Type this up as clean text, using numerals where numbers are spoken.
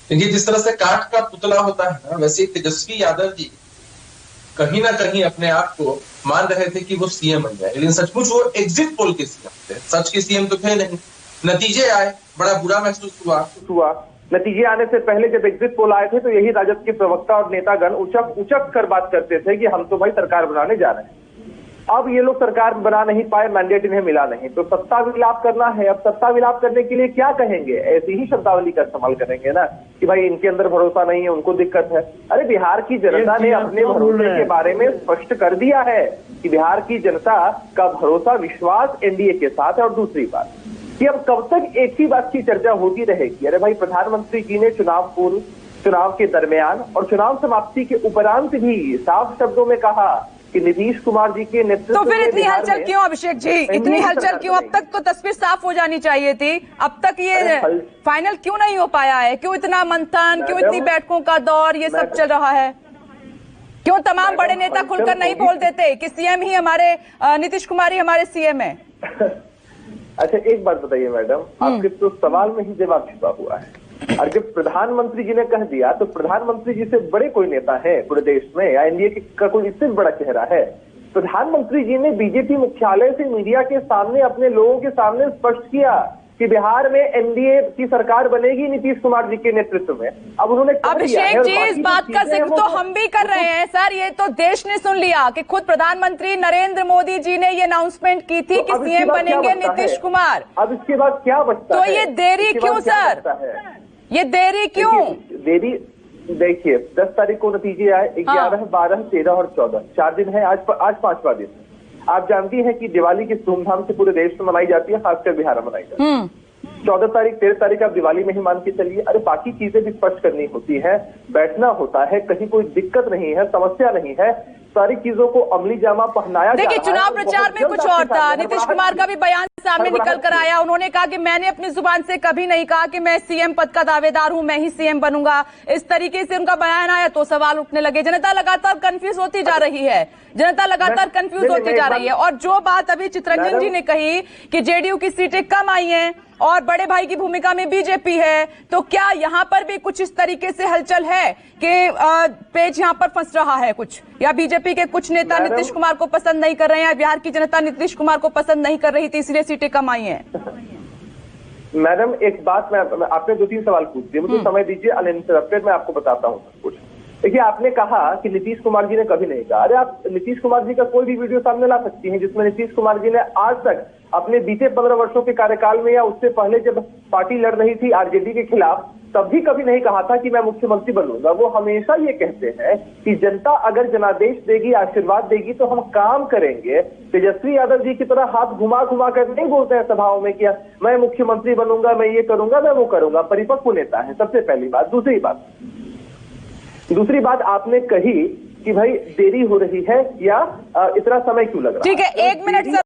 देखिए, जिस तरह से काठ का पुतला होता है ना, वैसे तेजस्वी यादव जी कहीं ना कहीं अपने आप को मान रहे थे कि वो सीएम बन जाए, लेकिन सचमुच वो एग्जिट पोल के सीएम थे। सच के सीएम तो थे नहीं। नतीजे आए, बड़ा बुरा महसूस हुआ। नतीजे आने से पहले जब एग्जिट पोल आए थे तो यही राजद के प्रवक्ता और नेतागण उचक उचक कर बात करते थे कि हम तो भाई सरकार बनाने जा रहे हैं। अब ये लोग सरकार बना नहीं पाए, मैंडेट इन्हें मिला नहीं, तो सत्ता विलाप करना है। अब सत्ता विलाप करने के लिए क्या कहेंगे? ऐसी ही शब्दावली का इस्तेमाल करेंगे ना कि भाई इनके अंदर भरोसा नहीं है, उनको दिक्कत है। अरे बिहार की जनता ने अपने भरोसे के बारे में स्पष्ट कर दिया है कि बिहार की जनता का भरोसा, विश्वास एनडीए के साथ है। और दूसरी बात कि अब कब तक एक ही बात की चर्चा होती रहेगी? अरे भाई, प्रधानमंत्री जी ने चुनाव पूर्व, चुनाव के दरमियान और चुनाव समाप्ति के उपरांत भी साफ शब्दों में कहा कि नीतीश कुमार जी के नेतृत्व तो फिर इतनी हलचल क्यों अभिषेक जी? इतनी हलचल क्यों? अब तक तो तस्वीर साफ हो जानी चाहिए थी। अब तक ये फाइनल क्यों नहीं हो पाया है? क्यों इतना मंथन, क्यों इतनी बैठकों का दौर ये सब चल रहा है? क्यों तमाम बड़े नेता खुलकर नहीं बोल देते कि सीएम ही हमारे, नीतीश कुमार ही हमारे सीएम है? अच्छा, एक बात बताइए मैडम, आपके तो सवाल में ही जवाब छिपा हुआ है। और जब प्रधानमंत्री जी ने कह दिया तो प्रधानमंत्री जी से बड़े कोई नेता है पूरे देश में या एनडीए का कोई इससे बड़ा चेहरा है? प्रधानमंत्री जी ने बीजेपी मुख्यालय से मीडिया के सामने अपने लोगों के सामने स्पष्ट किया कि बिहार में एनडीए की सरकार बनेगी नीतीश कुमार जी के नेतृत्व में। अब उन्होंने अभिषेक जी, इस बात का जिक्र तो हम भी कर रहे हैं सर। ये तो देश ने सुन लिया कि खुद प्रधानमंत्री नरेंद्र मोदी जी ने ये अनाउंसमेंट की थी कि सीएम बनेंगे नीतीश कुमार। अब इसके बाद क्या बचता है? तो ये देरी क्यों सर? ये देरी क्यों? देरी देखिए, 10 तारीख को नतीजे आए, 11, 12, 13 और 14, 4 दिन है। आज 5वां दिन। आप जानती हैं कि दिवाली किस धूमधाम से पूरे देश में मनाई जाती है, खासकर बिहार में मनाई जाती है। 14 तारीख, 13 तारीख आप दिवाली में ही मान के चलिए। अरे बाकी चीजें भी स्पष्ट करनी होती है, बैठना होता है, कहीं कोई दिक्कत नहीं है, समस्या नहीं है, सारी चीजों को अमली जामा पहनाया। देखिए, चुनाव प्रचार में कुछ और था। नीतीश कुमार का भी बयान सामने निकल कर आया। उन्होंने कहा कि मैंने अपनी जुबान से कभी नहीं कहा कि मैं सीएम पद का दावेदार हूं, मैं ही सीएम बनूंगा। इस तरीके से उनका बयान आया तो सवाल उठने लगे। जनता लगातार कंफ्यूज होती जा रही है, जनता लगातार कंफ्यूज होती जा रही है। और जो बात अभी चितरंजन जी ने कही कि जेडीयू की सीटें कम आई हैं और बड़े भाई की भूमिका में बीजेपी है, तो क्या यहाँ पर भी कुछ इस तरीके से हलचल है कि पेज यहाँ पर फंस रहा है कुछ, या बीजेपी के कुछ नेता नीतीश कुमार को पसंद नहीं कर रहे हैं, बिहार की जनता नीतीश कुमार को पसंद नहीं कर रही थी इसलिए सीटें कम आई हैं? मैडम, एक बात मैं आपने 2-3 सवाल पूछ दिए, मुझे समय दीजिए अनइंटरप्टेड, मैं आपको बताता हूँ कुछ। देखिए, आपने कहा कि नीतीश कुमार जी ने कभी नहीं कहा। अरे आप नीतीश कुमार जी का कोई भी वीडियो सामने ला सकती हैं जिसमें नीतीश कुमार जी ने आज तक अपने बीते 15 वर्षों के कार्यकाल में या उससे पहले जब पार्टी लड़ रही थी आरजेडी के खिलाफ, तब भी कभी नहीं कहा था कि मैं मुख्यमंत्री बनूंगा। वो हमेशा ये कहते हैं कि जनता अगर जनादेश देगी, आशीर्वाद देगी तो हम काम करेंगे। तेजस्वी यादव जी की तरह हाथ घुमा घुमा कर नहीं बोलते हैं सभाओं में कि मैं मुख्यमंत्री बनूंगा, मैं ये करूंगा, मैं वो करूंगा। परिपक्व नेता है, सबसे पहली बात। दूसरी बात आपने कही कि भाई देरी हो रही है या इतना समय क्यों लग रहा है। ठीक है, 1 मिनट सर।